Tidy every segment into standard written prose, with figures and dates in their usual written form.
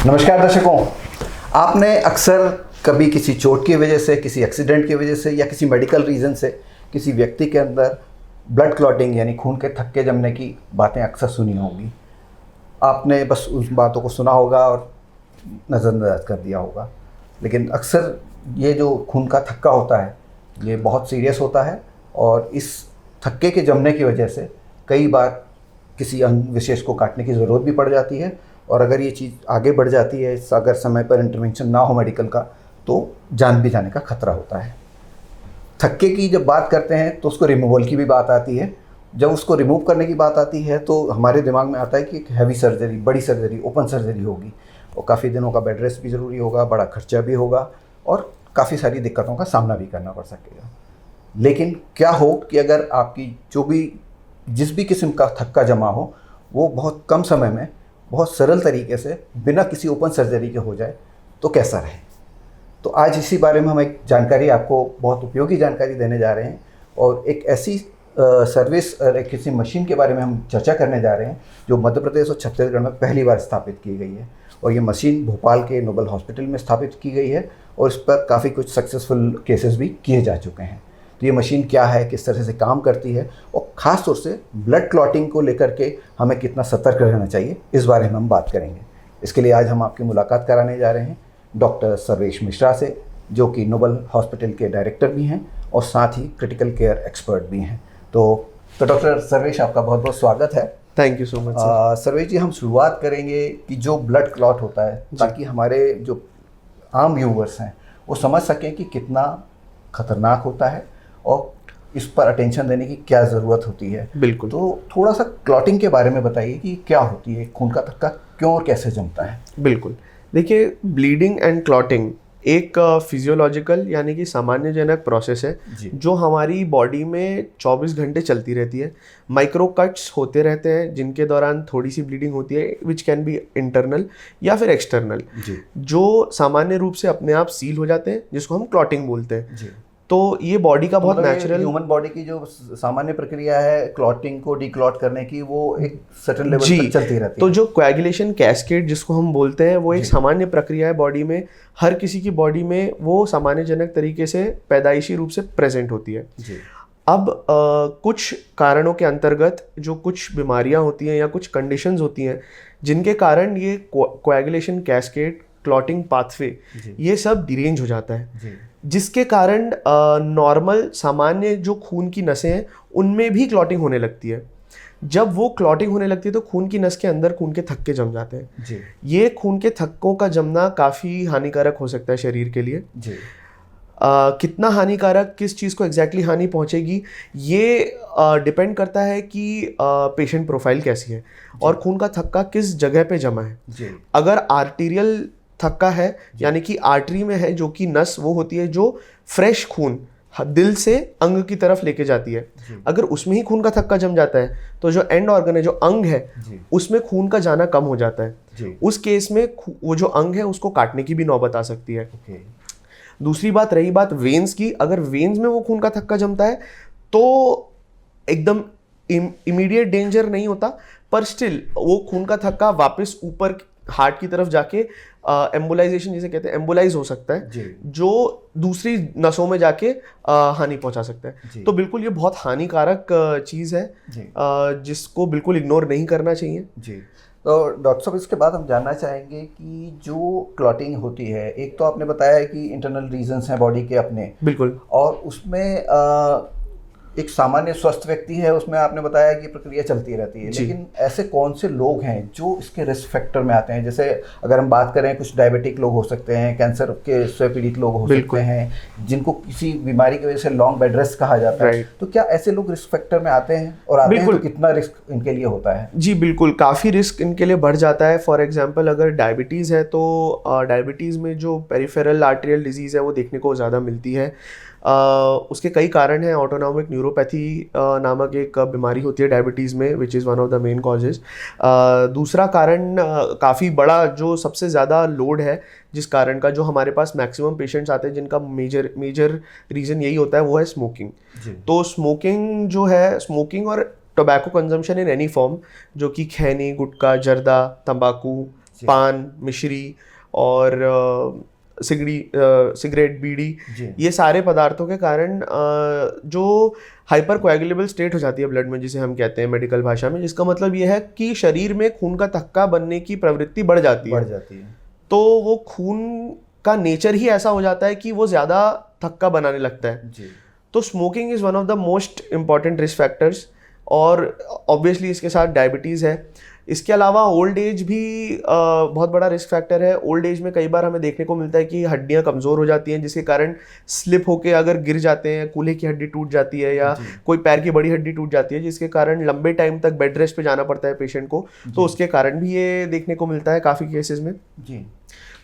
नमस्कार दर्शकों। आपने अक्सर कभी किसी चोट की वजह से, किसी एक्सीडेंट की वजह से या किसी मेडिकल रीज़न से किसी व्यक्ति के अंदर ब्लड क्लॉटिंग यानी खून के थक्के जमने की बातें अक्सर सुनी होंगी। आपने बस उस बातों को सुना होगा और नज़रअंदाज कर दिया होगा। लेकिन अक्सर ये जो खून का थक्का होता है ये बहुत सीरियस होता है और इस थक्के के जमने की वजह से कई बार किसी अंग विशेष को काटने की ज़रूरत भी पड़ जाती है। और अगर ये चीज़ आगे बढ़ जाती है, अगर समय पर इंटरवेंशन ना हो मेडिकल का, तो जान भी जाने का खतरा होता है। थक्के की जब बात करते हैं तो उसको रिमूवल की भी बात आती है। जब उसको रिमूव करने की बात आती है तो हमारे दिमाग में आता है कि एक हैवी सर्जरी, बड़ी सर्जरी, ओपन सर्जरी होगी और काफ़ी दिनों का बेड रेस्ट भी ज़रूरी होगा, बड़ा खर्चा भी होगा और काफ़ी सारी दिक्कतों का सामना भी करना पड़ सकेगा। लेकिन क्या हो कि अगर आपकी जिस भी किस्म का थक्का जमा हो वो बहुत कम समय में बहुत सरल तरीके से बिना किसी ओपन सर्जरी के हो जाए तो कैसा रहे। तो आज इसी बारे में हम एक जानकारी, आपको बहुत उपयोगी जानकारी देने जा रहे हैं और एक ऐसी सर्विस, एक किसी मशीन के बारे में हम चर्चा करने जा रहे हैं जो मध्य प्रदेश और छत्तीसगढ़ में पहली बार स्थापित की गई है। और ये मशीन भोपाल के नोबल हॉस्पिटल में स्थापित की गई है और इस पर काफ़ी कुछ सक्सेसफुल केसेस भी किए जा चुके हैं। तो ये मशीन क्या है, किस तरह से काम करती है और ख़ास तौर से ब्लड क्लॉटिंग को लेकर के हमें कितना सतर्क रहना चाहिए, इस बारे में हम बात करेंगे। इसके लिए आज हम आपकी मुलाकात कराने जा रहे हैं डॉक्टर सर्वेश मिश्रा से, जो कि नोबल हॉस्पिटल के डायरेक्टर भी हैं और साथ ही क्रिटिकल केयर एक्सपर्ट भी हैं। तो डॉक्टर सर्वेश, आपका बहुत बहुत स्वागत है। Thank you so much Sarvesh ji, हम शुरुआत करेंगे कि जो ब्लड क्लॉट होता है, ताकि हमारे जो आम व्यूवर्स हैं वो समझ सकें कि कितना खतरनाक होता है और इस पर अटेंशन देने की क्या ज़रूरत होती है। बिल्कुल। तो थोड़ा सा क्लॉटिंग के बारे में बताइए कि क्या होती है, खून का थक्का क्यों और कैसे जमता है। बिल्कुल, देखिए, ब्लीडिंग एंड क्लॉटिंग एक फिजियोलॉजिकल यानी कि सामान्यजनक प्रोसेस है जो हमारी बॉडी में 24 घंटे चलती रहती है। माइक्रो कट्स होते रहते हैं जिनके दौरान थोड़ी सी ब्लीडिंग होती है, विच कैन बी इंटरनल या फिर एक्सटर्नल, जो सामान्य रूप से अपने आप सील हो जाते हैं, जिसको हम क्लॉटिंग बोलते हैं। तो ये बॉडी का बहुत नेचुरल, ह्यूमन बॉडी की जो सामान्य प्रक्रिया है क्लॉटिंग को डीक्लॉट करने की, वो एक सर्टेन लेवल तक चलती रहती है। तो जो कोएगुलेशन कैस्केड जिसको हम बोलते हैं, वो एक सामान्य प्रक्रिया है बॉडी में। हर किसी की बॉडी में वो सामान्यजनक तरीके से पैदाइशी रूप से प्रेजेंट होती है। अब कुछ कारणों के अंतर्गत जो कुछ बीमारियां होती हैं या कुछ कंडीशंस होती हैं जिनके कारण ये कोएगुलेशन कैस्केड, क्लॉटिंग पाथवे, ये सब डिरेंज हो जाता है, जिसके कारण नॉर्मल सामान्य जो खून की नसें हैं उनमें भी क्लॉटिंग होने लगती है। जब वो क्लॉटिंग होने लगती है तो खून की नस के अंदर खून के थक्के जम जाते हैं। ये खून के थक्कों का जमना काफ़ी हानिकारक हो सकता है शरीर के लिए। कितना हानिकारक, किस चीज़ को एग्जैक्टली हानि पहुंचेगी, ये डिपेंड करता है कि पेशेंट प्रोफाइल कैसी है और खून का थक्का किस जगह पे जमा है। अगर आर्टीरियल थक्का है यानी कि आर्टरी में है, जो कि नस वो होती है जो फ्रेश खून दिल से अंग की तरफ लेके जाती है, अगर उसमें ही खून का थक्का जम जाता है तो जो एंड ऑर्गन है, जो अंग है, उसमें खून का जाना कम हो जाता है। उस केस में वो जो अंग है उसको काटने की भी नौबत आ सकती है। दूसरी बात, रही बात वेन्स की, अगर वेन्स में वो खून का थक्का जमता है तो एकदम इमीडिएट डेंजर नहीं होता, पर स्टिल वो खून का थक्का वापस ऊपर हार्ट की तरफ जाके एम्बोलाइजेशन जिसे कहते हैं, एम्बोलाइज हो सकता है, जो दूसरी नसों में जाके हानि पहुंचा सकता है। तो बिल्कुल ये बहुत हानिकारक चीज़ है जिसको बिल्कुल इग्नोर नहीं करना चाहिए। तो डॉक्टर साहब, इसके बाद हम जानना चाहेंगे कि जो क्लॉटिंग होती है, एक तो आपने बताया कि इंटरनल रीजंस हैं बॉडी के अपने, बिल्कुल, और उसमें एक सामान्य स्वस्थ व्यक्ति है, उसमें आपने बताया कि प्रक्रिया चलती रहती है। लेकिन ऐसे कौन से लोग हैं जो इसके रिस्क फैक्टर में आते हैं? जैसे अगर हम बात करें, कुछ डायबिटिक लोग हो सकते हैं, कैंसर के से पीड़ित लोग हो सकते हैं, जिनको किसी बीमारी की वजह से लॉन्ग बेड रेस्ट कहा जाता है। तो क्या ऐसे लोग रिस्क फैक्टर में आते हैं और आते हैं तो कितना रिस्क इनके लिए होता है? जी बिल्कुल, काफ़ी रिस्क इनके लिए बढ़ जाता है। फॉर एग्जाम्पल, अगर डायबिटीज़ है तो डायबिटीज़ में जो पेरिफेरल आर्टेरियल डिजीज़ है वो देखने को ज़्यादा मिलती है। उसके कई कारण हैं। ऑटोनॉमिक न्यूरोपैथी नामक एक बीमारी होती है डायबिटीज़ में, which is one of the main causes. दूसरा कारण काफ़ी बड़ा, जो सबसे ज़्यादा लोड है, जिस कारण का जो हमारे पास मैक्सिमम पेशेंट्स आते हैं जिनका मेजर रीज़न यही होता है, वो है स्मोकिंग। तो स्मोकिंग जो है, स्मोकिंग और tobacco consumption in any form, जो कि खैनी, गुटखा, जर्दा, तंबाकू, पान, मिश्री और सिगरेट, बीड़ी, ये सारे पदार्थों के कारण जो हाइपर कोएगुलेबल स्टेट हो जाती है ब्लड में, जिसे हम कहते हैं मेडिकल भाषा में, जिसका मतलब ये है कि शरीर में खून का थक्का बनने की प्रवृत्ति बढ़ जाती है। तो वो खून का नेचर ही ऐसा हो जाता है कि वो ज़्यादा थक्का बनाने लगता है। तो smoking is one of the most important risk factors, और ऑब्वियसली इसके साथ डायबिटीज़ है। इसके अलावा ओल्ड एज भी बहुत बड़ा रिस्क फैक्टर है। ओल्ड एज में कई बार हमें देखने को मिलता है कि हड्डियां कमज़ोर हो जाती हैं, जिसके कारण स्लिप होके अगर गिर जाते हैं, कूल्हे की हड्डी टूट जाती है या कोई पैर की बड़ी हड्डी टूट जाती है, जिसके कारण लंबे टाइम तक बेड रेस्ट पे जाना पड़ता है पेशेंट को। तो उसके कारण भी ये देखने को मिलता है काफ़ी केसेस में।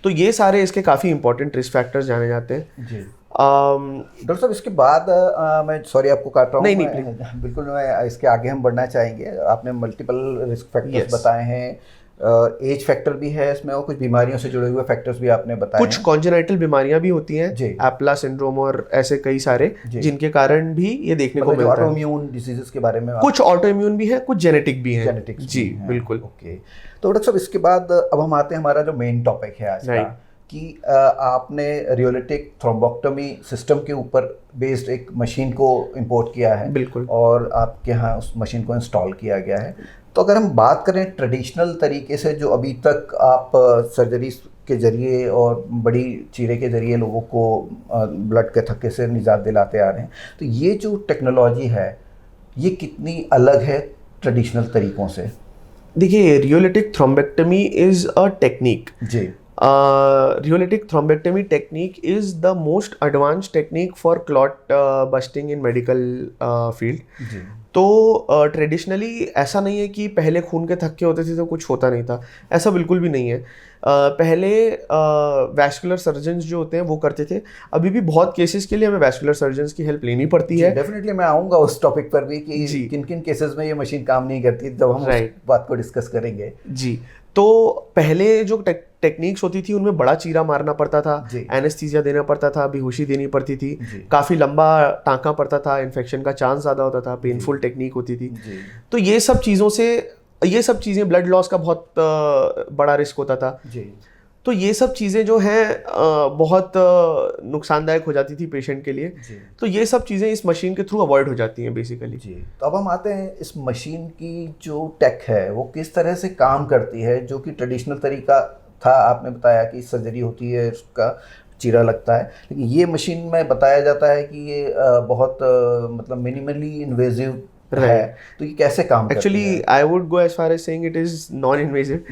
तो ये सारे इसके काफ़ी इंपॉर्टेंट रिस्क फैक्टर्स जाने जाते हैं। डॉक्टर साहब, इसके बाद मैं सॉरी आपको काट रहा हूँ। नहीं, बिल्कुल, मैं इसके आगे हम बढ़ना चाहेंगे। आपने मल्टीपल रिस्क फैक्टर्स बताए हैं, एज फैक्टर भी है इसमें, और कुछ बीमारियों से जुड़े हुए फैक्टर्स भी आपने बताए। कुछ कॉन्जेनाइटल बीमारियां भी होती हैं, एप्ला सिंड्रोम और ऐसे कई सारे, जिनके कारण भी ये देखने को मिलता है। ऑटो इम्यून डिसीजेस के बारे में कुछ ऑटो इम्यून भी है, कुछ जेनेटिक भी है। जी बिल्कुल। ओके, तो डॉक्टर साहब इसके बाद अब हम आते हैं हमारा जो मेन टॉपिक है आज का, कि आपने रियोलिटिक थ्रोम्बोक्टोमी सिस्टम के ऊपर बेस्ड एक मशीन को इंपोर्ट किया है। बिल्कुल। और आपके यहाँ उस मशीन को इंस्टॉल किया गया है। तो अगर हम बात करें ट्रेडिशनल तरीके से, जो अभी तक आप सर्जरी के ज़रिए और बड़ी चीरे के ज़रिए लोगों को ब्लड के थक्के से निजात दिलाते आ रहे हैं, तो ये जो टेक्नोलॉजी है ये कितनी अलग है ट्रेडिशनल तरीक़ों से? देखिए, rheolytic thrombectomy is a technique. Rheolytic thrombectomy technique is the most advanced technique for clot busting in medical field. तो ट्रेडिशनली ऐसा नहीं है कि पहले खून के थक्के होते थे तो कुछ होता नहीं था, ऐसा बिल्कुल भी नहीं है। पहले वैस्कुलर सर्जन्स जो होते हैं वो करते थे। अभी भी बहुत केसेस के लिए हमें वैस्कुलर सर्जन्स की हेल्प लेनी पड़ती है। डेफिनेटली मैं आऊँगा उस टॉपिक पर भी कि किन किन केसेस में ये मशीन काम नहीं करती, जब हम उस बात को डिस्कस करेंगे। जी, तो पहले जो टेक्निक्स होती थी उनमें बड़ा चीरा मारना पड़ता था, एनेस्थीसिया देना पड़ता था, बेहोशी देनी पड़ती थी, काफ़ी लंबा टाँका पड़ता था, इन्फेक्शन का चांस ज़्यादा होता था, पेनफुल टेक्निक होती थी। तो ये सब चीज़ें ब्लड लॉस का बहुत बड़ा रिस्क होता था। तो ये सब चीज़ें जो हैं बहुत नुकसानदायक हो जाती थी पेशेंट के लिए। तो ये सब चीज़ें इस मशीन के थ्रू अवॉइड हो जाती हैं बेसिकली। तो अब हम आते हैं इस मशीन की जो टेक है वो किस तरह से काम करती है, जो कि ट्रेडिशनल तरीका था। आपने बताया कि सर्जरी होती है, उसका चीरा लगता है, लेकिन ये मशीन में बताया जाता है कि ये बहुत मतलब मिनिमली इन्वेजिव है। तो ये कैसे काम करती है? Actually, I would go as far as saying it is non-invasive,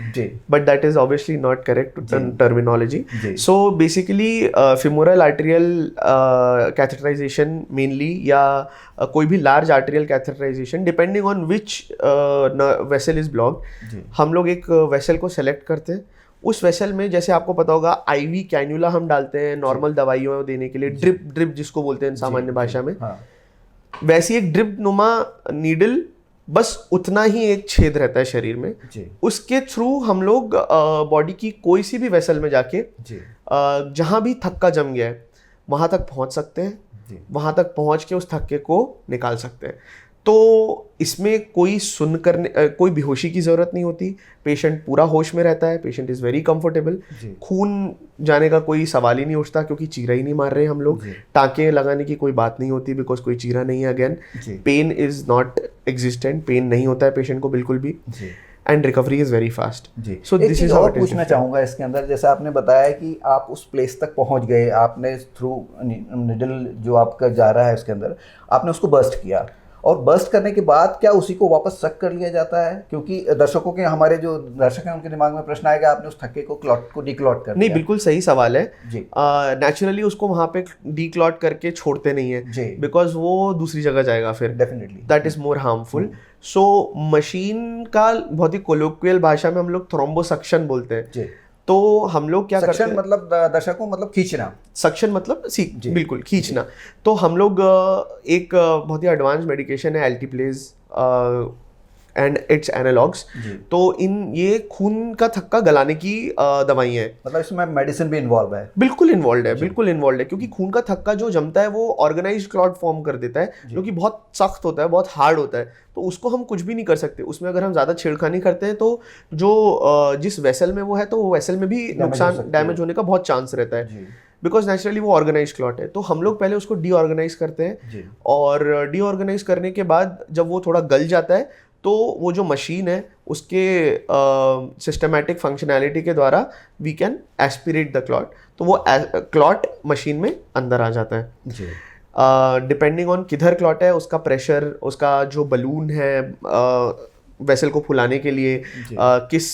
but that is obviously not correct terminology. So basically, femoral arterial catheterization mainly, या कोई भी large arterial catheterization depending on which vessel is blocked, हम लोग एक vessel को select करते हैं। उस वेसल में, जैसे आपको पता होगा, आईवी कैन्यूला हम डालते हैं नॉर्मल दवाइयों देने के लिए, ड्रिप जिसको बोलते हैं सामान्य भाषा में। वैसी एक ड्रिप नुमा नीडल, बस उतना ही एक छेद रहता है शरीर में, उसके थ्रू हम लोग बॉडी की कोई सी भी वेसल में जाके जहाँ भी थक्का जम गया है वहाँ तक पहुँच सकते हैं, वहाँ तक पहुँच के उस थक्के को निकाल सकते हैं। तो इसमें कोई बेहोशी की ज़रूरत नहीं होती, पेशेंट पूरा होश में रहता है, पेशेंट इज़ वेरी कंफर्टेबल। खून जाने का कोई सवाल ही नहीं उठता, क्योंकि चीरा ही नहीं मार रहे हम लोग। टाँके लगाने की कोई बात नहीं होती, बिकॉज कोई चीरा नहीं है। Again, pain is not existent, pain नहीं होता है पेशेंट को बिल्कुल भी, and recovery is very fast. So this is और पूछना चाहूँगा इसके अंदर, जैसे आपने बताया कि आप उस प्लेस तक पहुँच गए, आपने थ्रू निडल जो आपका जा रहा है उसके अंदर आपने उसको बर्स्ट किया, और बर्स्ट करने के बाद क्या उसी को वापस सक कर लिया जाता है? क्योंकि दर्शकों के, हमारे जो दर्शक हैं उनके दिमाग में प्रश्न आएगा, आपने उस थक्के को डिक्लॉट कर दिया। नहीं, बिल्कुल सही सवाल है जी। नेचुरली उसको वहाँ पे डिक्लॉट करके छोड़ते नहीं है, बिकॉज वो दूसरी जगह जाएगा फिर, definitely that is more harmful. So machine का बहुत ही कोलोक्वियल भाषा में हम लोग थ्रोम्बोसक्शन बोलते हैं। तो हम लोग क्या करते हैं, मतलब दर्शकों मतलब खींचना, सक्शन मतलब बिल्कुल खींचना। तो हम लोग एक बहुत ही एडवांस मेडिकेशन है एल्टीप्लेज, एंड इट्स एनालॉग्स। तो ये खून का थक्का गलाने की दवाइयाँ हैं। मतलब इसमें मेडिसिन भी इन्वॉल्व है? बिल्कुल इन्वॉल्व है, बिल्कुल इन्वॉल्व है, क्योंकि खून का थक्का जो जमता है वो ऑर्गेनाइज्ड क्लॉट फॉर्म कर देता है, जो कि बहुत सख्त होता है, बहुत हार्ड होता है। तो उसको हम कुछ भी नहीं कर सकते। उसमें अगर हम ज़्यादा छेड़खानी करते हैं तो जो जिस वेसल में वो है, तो वो वेसल में भी नुकसान, डैमेज होने का बहुत चांस रहता है, बिकॉज नेचुरली वो ऑर्गेनाइज क्लॉट है। तो हम लोग पहले उसको डीऑर्गेनाइज करते हैं, और डीऑर्गेनाइज करने के बाद जब वो थोड़ा गल जाता है तो वो जो मशीन है उसके सिस्टमैटिक फंक्शनैलिटी के द्वारा we can aspirate the clot, तो वो क्लॉट मशीन में अंदर आ जाता है। डिपेंडिंग ऑन किधर क्लॉट है, उसका प्रेशर, उसका जो बलून है वेसल को फुलाने के लिए, किस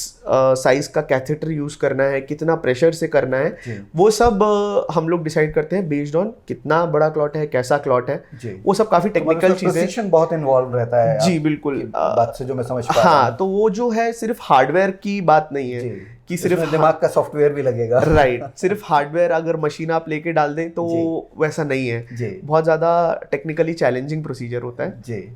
साइज का कैथेटर यूज करना है, कितना प्रेशर से करना है, वो सब हम लोग डिसाइड करते हैं बेस्ड ऑन कितना बड़ा क्लॉट है, कैसा क्लॉट है। वो सब काफी टेक्निकल चीजें, बहुत इन्वॉल्व रहता है। जी बिल्कुल, बात से जो मैं समझ पा रहा हूं। हाँ, तो वो जो है सिर्फ हार्डवेयर की बात नहीं है कि सिर्फ दिमाग का सॉफ्टवेयर भी लगेगा। राइट, सिर्फ हार्डवेयर अगर मशीन आप लेके डाल दें तो वैसा नहीं है। बहुत ज्यादा टेक्निकली चैलेंजिंग प्रोसीजर होता है जी।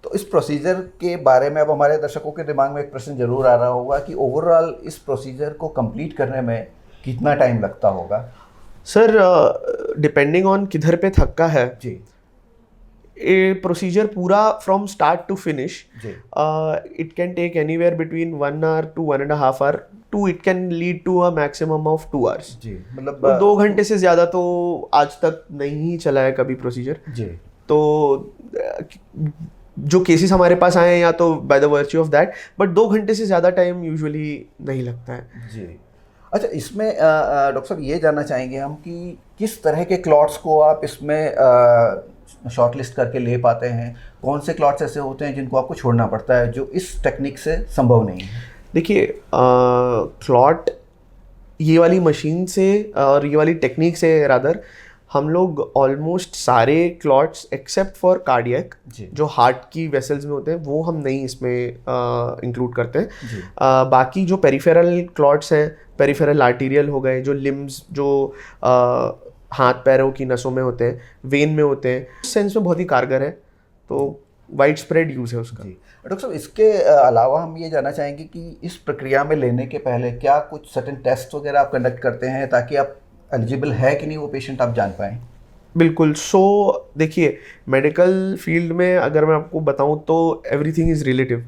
तो इस प्रोसीजर के बारे में अब हमारे दर्शकों के दिमाग में एक प्रश्न जरूर आ रहा होगा कि ओवरऑल इस प्रोसीजर को कंप्लीट करने में कितना टाइम लगता होगा? सर, डिपेंडिंग ऑन किधर पे थक्का है जी, ये प्रोसीजर पूरा from start to finish it can take anywhere between 1 hour to 1.5 hour to it can lead to a maximum of 2 hours। जी, मतलब 2 घंटे से ज़्यादा तो आज तक नहीं चला है कभी प्रोसीजर। जी। तो जो केसेस हमारे पास आए हैं या तो by the virtue of that, but 2 घंटे से ज़्यादा टाइम यूजुअली नहीं लगता है। जी। अच्छा, इसमें डॉक्टर साहब ये जानना चाहेंगे हम कि किस तरह के क्लॉट्स को आप इसमें शॉर्टलिस्ट करके ले पाते हैं? कौन से क्लॉट्स ऐसे होते हैं जिनको आपको छोड़ना पड़ता है जो इस टेक्निक से संभव नहीं है? देखिए, क्लॉट ये वाली मशीन से और ये वाली टेक्निक से रादर हम लोग ऑलमोस्ट सारे क्लॉट्स एक्सेप्ट फॉर कार्डियक जो हार्ट की वेसल्स में होते हैं वो हम नहीं इसमें इंक्लूड करते हैं। बाकी जो पेरिफेरल क्लॉट्स हैं, पेरिफेरल आर्टीरियल हो गए, जो लिम्स जो हाथ पैरों की नसों में होते हैं, वेन में होते हैं, उस सेंस में बहुत ही कारगर है, तो वाइड स्प्रेड यूज़ है उसका। डॉक्टर साहब, इसके अलावा हम ये जानना चाहेंगे कि इस प्रक्रिया में लेने के पहले क्या कुछ सर्टेन टेस्ट वगैरह आप कंडक्ट करते हैं ताकि आप एलिजिबल है कि नहीं वो पेशेंट आप जान पाएँ? बिल्कुल। देखिए, मेडिकल फील्ड में अगर मैं आपको बताऊं तो एवरीथिंग इज़ रिलेटिव।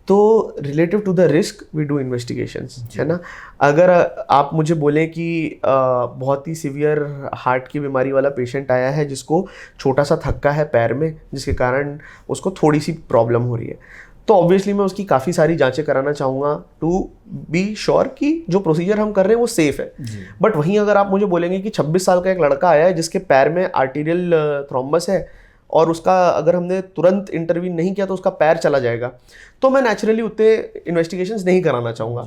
तो relative to the risk we do investigations, है ना। अगर आप मुझे बोलें कि बहुत ही सीवियर हार्ट की बीमारी वाला पेशेंट आया है जिसको छोटा सा थक्का है पैर में जिसके कारण उसको थोड़ी सी प्रॉब्लम हो रही है, तो ऑब्वियसली मैं उसकी काफ़ी सारी जांचें कराना चाहूँगा टू बी श्योर कि जो प्रोसीजर हम कर रहे हैं वो सेफ़ है। बट वहीं अगर आप मुझे बोलेंगे कि 26 साल का एक लड़का आया है जिसके पैर में आर्टीरियल थ्रोम्बस है और उसका अगर हमने तुरंत इंटरवीन नहीं किया तो उसका पैर चला जाएगा, तो मैं नेचुरली उतने इन्वेस्टिगेशंस नहीं कराना चाहूँगा।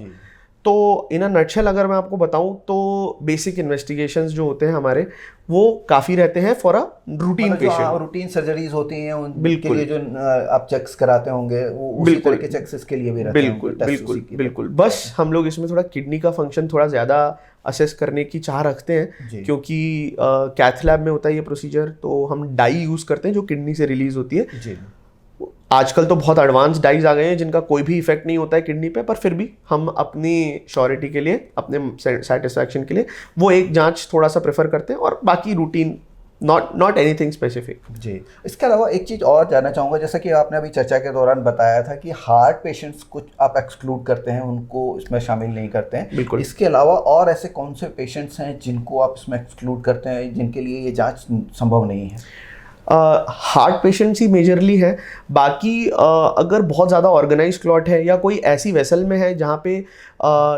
तो इन अ नटशेल अगर मैं आपको बताऊं तो बेसिक इन्वेस्टिगेशंस जो होते हैं हमारे वो काफ़ी रहते हैं for a routine patient. Routine surgeries होती हैं उनके लिए जो आप चेक्स कराते होंगे वो उसी तरह के चेक्स इसके लिए भी रहते हैं। बिल्कुल। बस हम लोग इसमें थोड़ा किडनी का फंक्शन थोड़ा ज़्यादा असेस करने की चाह रखते हैं क्योंकि कैथ लैब में होता है ये प्रोसीजर, तो हम डाई यूज़ करते हैं जो किडनी से रिलीज होती है। आजकल तो बहुत एडवांस डाइज आ गए हैं जिनका कोई भी इफेक्ट नहीं होता है किडनी पे, पर फिर भी हम अपनी श्योरिटी के लिए, अपने सेटिस्फैक्शन के लिए वो एक जांच थोड़ा सा प्रेफर करते हैं, और बाकी रूटीन नॉट एनीथिंग स्पेसिफिक। जी। इसके अलावा एक चीज़ और जानना चाहूँगा, जैसा कि आपने अभी चर्चा के दौरान बताया था कि हार्ट पेशेंट्स कुछ आप एक्सक्लूड करते हैं, उनको इसमें शामिल नहीं करते हैं। बिल्कुल। इसके अलावा और ऐसे कौन से पेशेंट्स हैं जिनको आप इसमें एक्सक्लूड करते हैं, जिनके लिए ये जाँच संभव नहीं है? हार्ट पेशेंट्स ही मेजरली है। बाकी अगर बहुत ज़्यादा ऑर्गेनाइज क्लॉट है या कोई ऐसी वेसल में है जहाँ पे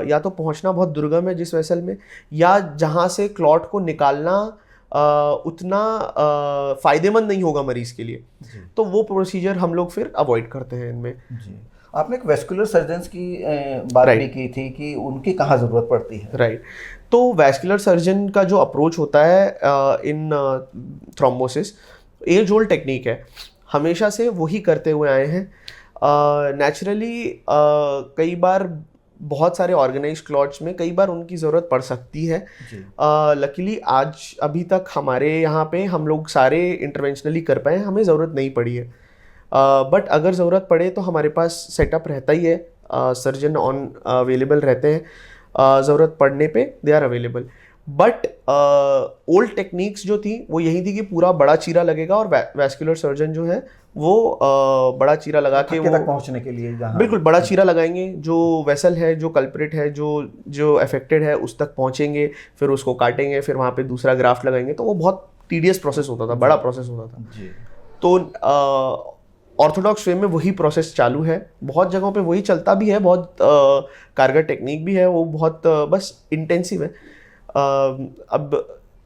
या तो पहुँचना बहुत दुर्गम है जिस वेसल में, या जहाँ से क्लॉट को निकालना उतना फ़ायदेमंद नहीं होगा मरीज़ के लिए, तो वो प्रोसीजर हम लोग फिर अवॉइड करते हैं इनमें। जी। आपने एक वैस्कुलर सर्जन्स की बात भी की थी कि उनकी कहाँ ज़रूरत पड़ती है? राइट। तो वैस्कुलर सर्जन का जो अप्रोच होता है इन थ्रोम्बोसिस, एज ओल्ड टेक्निक है, हमेशा से वही करते हुए आए हैं। नेचुरली कई बार बहुत सारे ऑर्गेनाइज्ड क्लॉट्स में कई बार उनकी ज़रूरत पड़ सकती है। लकीली अभी तक हमारे यहाँ पे हम लोग सारे इंटरवेंशनली कर पाए, हमें ज़रूरत नहीं पड़ी है। बट अगर ज़रूरत पड़े तो हमारे पास सेटअप रहता ही है, सर्जन ऑन अवेलेबल रहते हैं, ज़रूरत पड़ने पे they are available. But old techniques जो थी वो यही थी कि पूरा बड़ा चीरा लगेगा और वैस्कुलर सर्जन जो है वो बड़ा चीरा लगा के थक्के वो तक पहुंचने के लिए जहाँ बिल्कुल बड़ा चीरा लगाएंगे, जो वेसल है, जो कल्प्रिट है, जो अफेक्टेड है उस तक पहुंचेंगे, फिर उसको काटेंगे, फिर वहाँ पे दूसरा ग्राफ्ट लगाएंगे। तो वो बहुत टीडियस प्रोसेस होता था, बड़ा प्रोसेस होता था। जी। तो ऑर्थोडॉक्स वे में वही प्रोसेस चालू है, बहुत जगहों पे वही चलता भी है, बहुत कारगर टेक्निक भी है, वो बहुत बस इंटेंसिव है। अब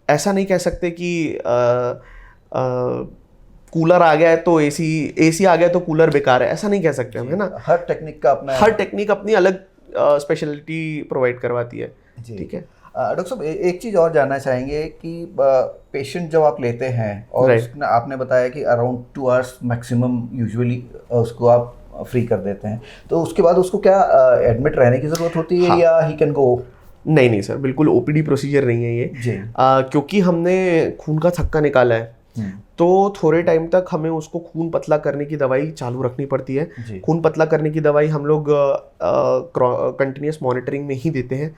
ऐसा नहीं कह सकते कि कूलर आ गया है तो एसी आ गया तो कूलर बेकार है, ऐसा नहीं कह सकते हम, है ना। हर टेक्निक का अपना, हर टेक्निक अपनी अलग स्पेशलिटी प्रोवाइड करवाती है। ठीक है। डॉक्टर साहब एक चीज़ और जानना चाहेंगे कि पेशेंट जब आप लेते हैं और आपने बताया कि अराउंड 2 आवर्स मैक्सिमम यूजुअली उसको आप फ्री कर देते हैं, तो उसके बाद उसको क्या एडमिट रहने की ज़रूरत होती है? हाँ। या ही कैन गो? नहीं सर, बिल्कुल ओपीडी प्रोसीजर नहीं है ये जी। क्योंकि हमने खून का थक्का निकाला है तो थोड़े टाइम तक हमें उसको खून पतला करने की दवाई चालू रखनी पड़ती है। खून पतला करने की दवाई हम लोग कंटिन्यूस मॉनिटरिंग में ही देते हैं।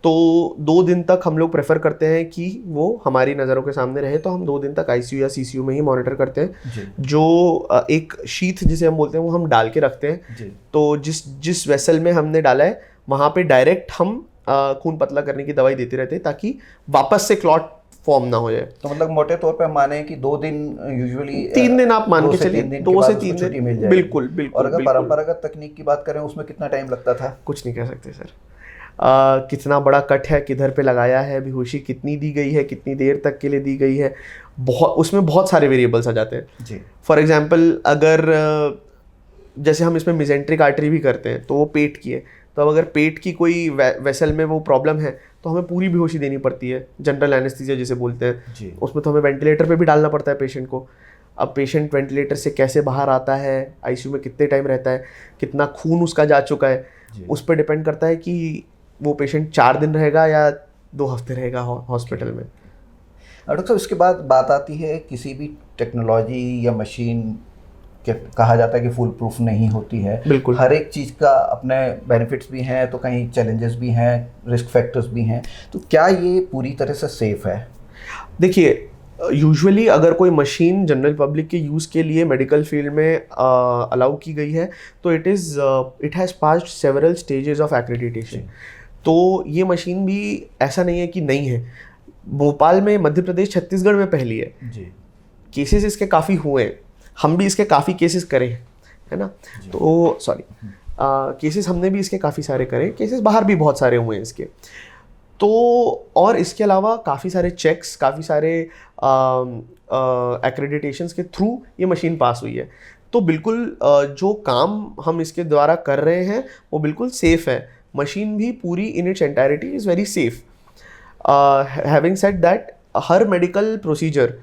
तो 2 दिन तक हम लोग प्रेफर करते हैं कि वो हमारी नज़रों के सामने रहे, तो हम 2 दिन तक आईसीयू या सीसीयू में ही मॉनिटर करते हैं। जो एक शीथ जिसे हम बोलते हैं वो हम डाल के रखते हैं। तो जिस वेसल में हमने डाला है वहाँ पे डायरेक्ट हम खून पतला करने की दवाई देते रहते हैं ताकि वापस से क्लॉट फॉर्म ना हो जाए। तो मतलब मोटे तौर पे माने कि 2 दिन यूजुअली 3 दिन आप मान के चलिए, 2 से 3 दिन मिल जाएगी। बिल्कुल बिल्कुल। और अगर परंपरागत तकनीक की बात करें उसमें कितना टाइम लगता था? कुछ नहीं कह सकते सर। कितना बड़ा कट है, किधर पे लगाया है, बेहोशी कितनी दी गई है, कितनी देर तक के लिए दी गई है, उसमें बहुत सारे वेरिएबल्स आ जाते हैं जी। फॉर एग्जाम्पल अगर जैसे हम इसमें मिजेंट्रिक आर्टरी भी करते हैं तो वो पेट की है, तो अब अगर पेट की कोई वेसल में वो प्रॉब्लम है तो हमें पूरी बेहोशी देनी पड़ती है, जनरल एनेस्थीसिया जिसे बोलते हैं। उसमें तो हमें वेंटिलेटर पे भी डालना पड़ता है पेशेंट को। अब पेशेंट वेंटिलेटर से कैसे बाहर आता है, आईसीयू में कितने टाइम रहता है, कितना खून उसका जा चुका है, उस पर डिपेंड करता है कि वो पेशेंट 4 दिन रहेगा या 2 हफ्ते रहेगा हॉस्पिटल में। डॉक्टर साहब इसके बाद बात आती है किसी भी टेक्नोलॉजी या मशीन कहा जाता है कि फुल प्रूफ नहीं होती है। बिल्कुल। हर एक चीज़ का अपने बेनिफिट्स भी हैं तो कहीं चैलेंजेस भी हैं, रिस्क फैक्टर्स भी हैं, तो क्या ये पूरी तरह से सेफ है? देखिए यूजुअली अगर कोई मशीन जनरल पब्लिक के यूज़ के लिए मेडिकल फील्ड में अलाउ की गई है तो it has passed several stages of accreditation. तो ये मशीन भी ऐसा नहीं है कि नहीं है। भोपाल में, मध्य प्रदेश, छत्तीसगढ़ में पहली है जी। केसेस इसके काफ़ी हुए हैं, हम भी इसके काफ़ी केसेस करे हैं, है ना। तो सॉरी, केसेस हमने भी इसके काफ़ी सारे करे, केसेस बाहर भी बहुत सारे हुए हैं इसके। तो और इसके अलावा काफ़ी सारे चेक्स, काफ़ी सारे एक्रेडिटेशंस के थ्रू ये मशीन पास हुई है। तो बिल्कुल जो काम हम इसके द्वारा कर रहे हैं वो बिल्कुल सेफ़ है। मशीन भी पूरी in its entirety is very safe. Having said that, हर medical procedure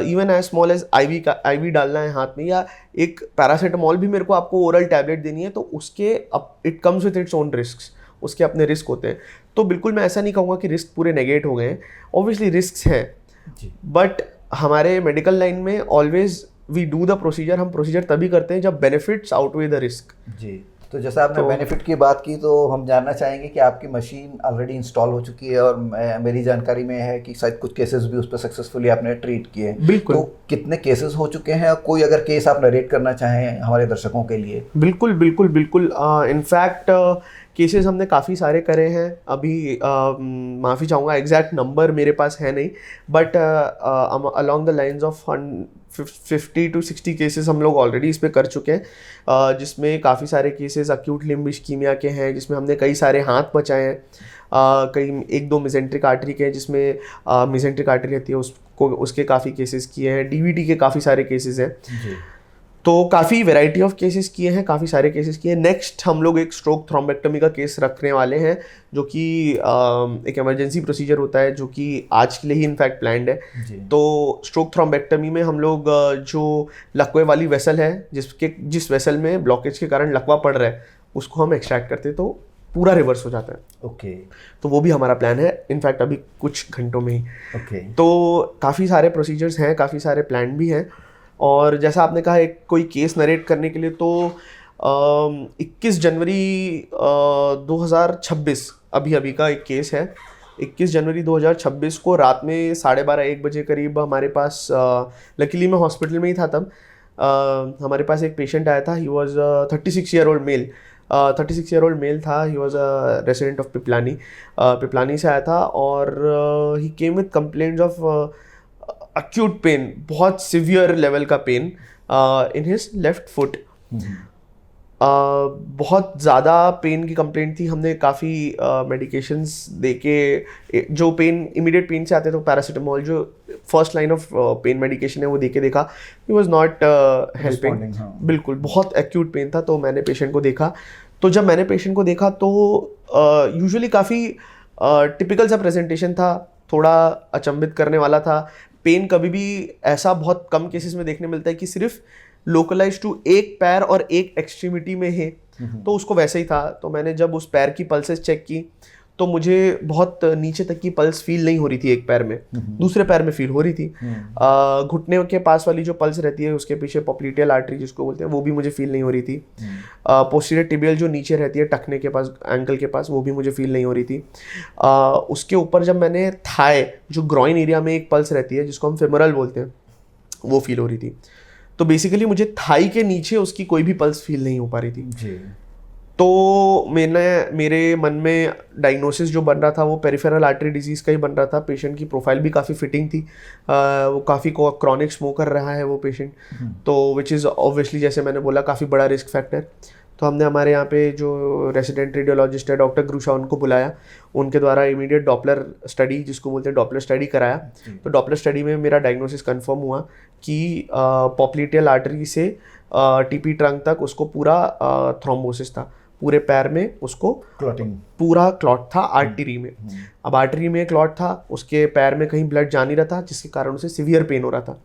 even as small as IV डालना है हाथ में, या एक पैरासीटामॉल भी मेरे को आपको ओरल टैबलेट देनी है, तो उसके it comes with its own risks, उसके अपने रिस्क होते हैं। तो बिल्कुल मैं ऐसा नहीं कहूँगा कि रिस्क पूरे नेगेट हो गए हैं, ऑब्वियसली रिस्क हैं, बट हमारे मेडिकल लाइन में always we do the procedure, हम प्रोसीजर तभी करते हैं जब बेनिफिट्स आउटवे द रिस्क जी। तो जैसा आपने बेनिफिट की बात की, तो हम जानना चाहेंगे कि आपकी मशीन ऑलरेडी इंस्टॉल हो चुकी है और मेरी जानकारी में है कि शायद कुछ केसेस भी उस पर सक्सेसफुली आपने ट्रीट किए। बिल्कुल। तो कितने केसेस हो चुके हैं, और कोई अगर केस आप नरेट करना चाहें हमारे दर्शकों के लिए? बिल्कुल बिल्कुल बिल्कुल। इनफैक्ट केसेस हमने काफ़ी सारे करे हैं। अभी माफ़ी चाहूँगा, एग्जैक्ट नंबर मेरे पास है नहीं, but along the lines of 50 to 60 cases हम लोग ऑलरेडी इस पे कर चुके हैं, जिसमें काफ़ी सारे केसेस अक्यूट लिम्ब इश्कीमिया के हैं, जिसमें हमने कई सारे हाथ बचाए हैं, कई 1-2 मिजेंट्रिक आर्टरी के हैं जिसमें मिजेंट्रिक आर्टरी रहती है उसके काफ़ी केसेस किए हैं, डीवीटी के काफ़ी सारे केसेस हैं। तो काफ़ी वैरायटी ऑफ केसेस किए हैं, काफ़ी सारे केसेस किए हैं। नेक्स्ट हम लोग एक स्ट्रोक थ्रोम्बेक्टमी का केस रखने वाले हैं, जो कि एक इमरजेंसी प्रोसीजर होता है, जो कि आज के लिए ही इनफैक्ट प्लान्ड है। तो स्ट्रोक थ्रोम्बेक्टमी में हम लोग जो लकवे वाली वेसल है, जिस वेसल में ब्लॉकेज के कारण लकवा पड़ रहा है, उसको हम एक्सट्रैक्ट करते हैं तो पूरा रिवर्स हो जाता है। ओके। तो वो भी हमारा प्लान है, इनफैक्ट अभी कुछ घंटों में ही। ओके। तो काफ़ी सारे प्रोसीजर्स हैं, काफ़ी सारे प्लान भी हैं। और जैसा आपने कहा एक कोई केस नरेट करने के लिए, तो 21 जनवरी 2026 अभी का एक केस है। 21 जनवरी 2026 को रात में 12:30-1 बजे करीब हमारे पास, लकीली मैं हॉस्पिटल में ही था तब, हमारे पास एक पेशेंट आया था। He was 36 year old male, 36 year old male था। He was a resident of Piplani से आया था, और he came with complaints of acute pain, बहुत सिवियर लेवल का pain in his left foot. बहुत ज़्यादा पेन की कंप्लेंट थी। हमने काफ़ी मेडिकेशंस देके, जो पेन इमीडिएट पेन से आते तो पैरासीटामोल जो first line of pain medication है वो देके देखा, ही वॉज नॉट हेल्पिंग। बिल्कुल बहुत एक्यूट पेन था। तो मैंने पेशेंट को देखा, तो जब मैंने पेशेंट को देखा तो यूजुअली काफ़ी टिपिकल सा प्रेजेंटेशन था, थोड़ा अचंभित करने वाला था। पेन कभी भी ऐसा बहुत कम केसेस में देखने मिलता है कि सिर्फ लोकलाइज टू एक पैर और एक एक्सट्रीमिटी में है, तो उसको वैसे ही था। तो मैंने जब उस पैर की पल्सेस चेक की तो मुझे बहुत नीचे तक की पल्स फील नहीं हो रही थी एक पैर में, दूसरे पैर में फील हो रही थी। घुटने के पास वाली जो पल्स रहती है उसके पीछे पॉप्लिटियल आर्टरी जिसको बोलते हैं, वो भी मुझे फील नहीं हो रही थी। पोस्टीरियर टिबियल जो नीचे रहती है टखने के पास, एंकल के पास, वो भी मुझे फील नहीं हो रही थी। उसके ऊपर जब मैंने थाई, जो ग्रॉइन एरिया में एक पल्स रहती है जिसको हम फेमोरल बोलते हैं, वो फील हो रही थी। तो बेसिकली मुझे थाई के नीचे उसकी कोई भी पल्स फील नहीं हो पा रही थी जी। तो मेरे मन में डायग्नोसिस जो बन रहा था वो पेरिफेरल आर्टरी डिजीज़ का ही बन रहा था। पेशेंट की प्रोफाइल भी काफ़ी फिटिंग थी, वो काफ़ी क्रॉनिक स्मोकर रहा है वो पेशेंट, तो विच इज़ ऑब्वियसली जैसे मैंने बोला काफ़ी बड़ा रिस्क फैक्टर। तो हमने हमारे यहाँ पे जो रेसिडेंट रेडियोलॉजिस्ट है डॉक्टर ग्रुशा, उनको बुलाया, उनके द्वारा इमीडिएट डॉपलर स्टडी जिसको बोलते हैं डॉपलर स्टडी कराया। तो डॉपलर स्टडी में मेरा डायग्नोसिस कंफर्म हुआ कि पॉप्लिटियल आर्टरी से टीपी ट्रंक तक उसको पूरा थ्रोम्बोसिस था, पूरे पैर में उसको क्लॉटिंग, पूरा क्लॉट था आर्टरी में। अब आर्टरी में क्लॉट था, उसके पैर में कहीं ब्लड जा नहीं रहा था, जिसके कारण उसे सीवियर पेन हो रहा था।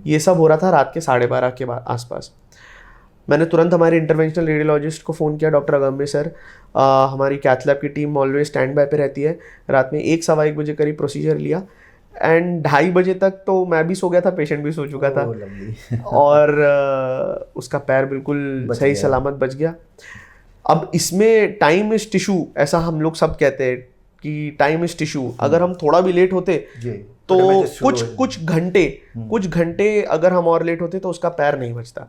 ये सब हो रहा था रात के 12:30 के आसपास। मैंने तुरंत हमारे इंटरवेंशनल रेडियोलॉजिस्ट को फ़ोन किया, डॉक्टर अगम्य सर। हमारी कैथ लैब की टीम ऑलवेज स्टैंड बाय पे रहती है। रात में 1-1:15 बजे करीब प्रोसीजर लिया, एंड 2:30 बजे तक तो मैं भी सो गया था, पेशेंट भी सो चुका था, और उसका पैर बिल्कुल सही सलामत बच गया। अब इसमें टाइम इज टिश्यू, ऐसा हम लोग सब कहते हैं कि टाइम इज टिश्यू। अगर हम थोड़ा भी लेट होते तो कुछ घंटे अगर हम और लेट होते तो उसका पैर नहीं बचता।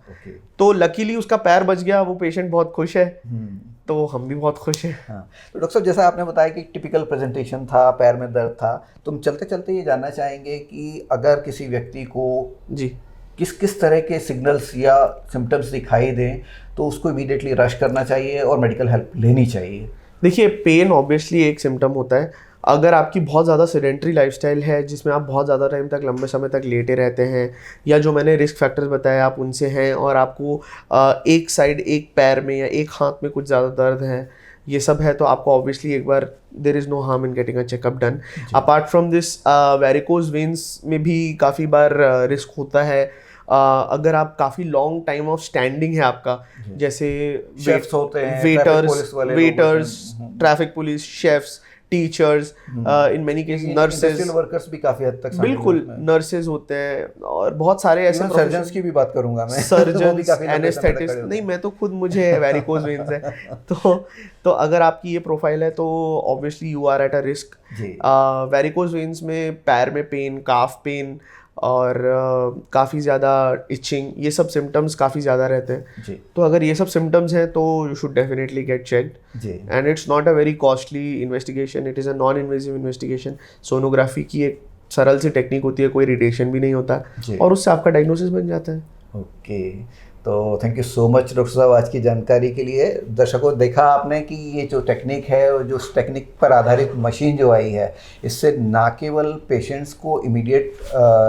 तो लकीली उसका पैर बच गया, वो पेशेंट बहुत खुश है, तो हम भी बहुत खुश हैं। हाँ। तो डॉक्टर साहब जैसा आपने बताया कि टिपिकल प्रेजेंटेशन था, पैर में दर्द था, तो हम चलते चलते ये जानना चाहेंगे कि अगर किसी व्यक्ति को जी किस तरह के सिग्नल्स या सिम्टम्स दिखाई दें तो उसको इमीडिएटली रश करना चाहिए और मेडिकल हेल्प लेनी चाहिए। देखिए, पेन ऑब्वियसली एक सिम्टम होता है। अगर आपकी बहुत ज़्यादा सेडेंट्री लाइफस्टाइल है जिसमें आप बहुत ज़्यादा टाइम तक, लंबे समय तक लेटे रहते हैं, या जो मैंने रिस्क फैक्टर्स बताए आप उनसे हैं, और आपको एक साइड, एक पैर में या एक हाथ में कुछ ज़्यादा दर्द है, ये सब है, तो आपको ऑब्वियसली एक बार there is no harm in getting a checkup done. Apart from this varicose veins में भी काफ़ी बार रिस्क होता है। अगर आप काफ़ी लॉन्ग टाइम ऑफ स्टैंडिंग है आपका, जैसे waiters, traffic police, chefs, teachers, in many cases nurses, workers भी काफी हद तक, बिल्कुल नर्सेज होते हैं, और बहुत सारे ऐसे सर्जन्स की भी बात करूंगा मैं, सर्जन्स, एनेस्थेटिस्ट, नहीं मैं तो खुद, मुझे वेरिकोज वेन्स है। तो अगर आपकी ये प्रोफाइल है तो obviously you are at a risk. Varicose veins में पैर में पेन, काफ पेन, और काफ़ी ज़्यादा इचिंग, ये सब सिम्टम्स काफ़ी ज़्यादा रहते हैं जी। तो अगर ये सब सिम्टम्स हैं तो you should definitely get checked, and it's not a very costly investigation, it is a non invasive investigation. Sonography की एक सरल सी टेक्निक होती है, कोई रेडिएशन भी नहीं होता, और उससे आपका डायग्नोसिस बन जाता है। ओके, तो thank you so much doctor साहब आज की जानकारी के लिए। दर्शकों, देखा आपने कि ये जो टेक्निक है, और जो उस टेक्निक पर आधारित मशीन जो आई है, इससे ना केवल पेशेंट्स को इमीडिएट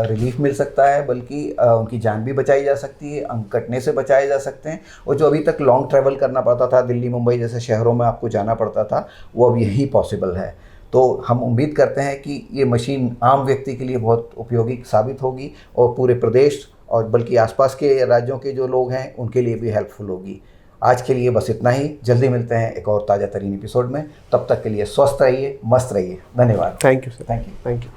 रिलीफ मिल सकता है, बल्कि उनकी जान भी बचाई जा सकती है, अंग कटने से बचाए जा सकते हैं, और जो अभी तक लॉन्ग ट्रैवल करना पड़ता था, दिल्ली मुंबई जैसे शहरों में आपको जाना पड़ता था, वो अब यही पॉसिबल है। तो हम उम्मीद करते हैं कि ये मशीन आम व्यक्ति के लिए बहुत उपयोगी साबित होगी, और पूरे प्रदेश और बल्कि आसपास के राज्यों के जो लोग हैं उनके लिए भी हेल्पफुल होगी। आज के लिए बस इतना ही, जल्दी मिलते हैं एक और ताज़ा तरीन एपिसोड में। तब तक के लिए स्वस्थ रहिए, मस्त रहिए। धन्यवाद। Thank you sir. Thank you.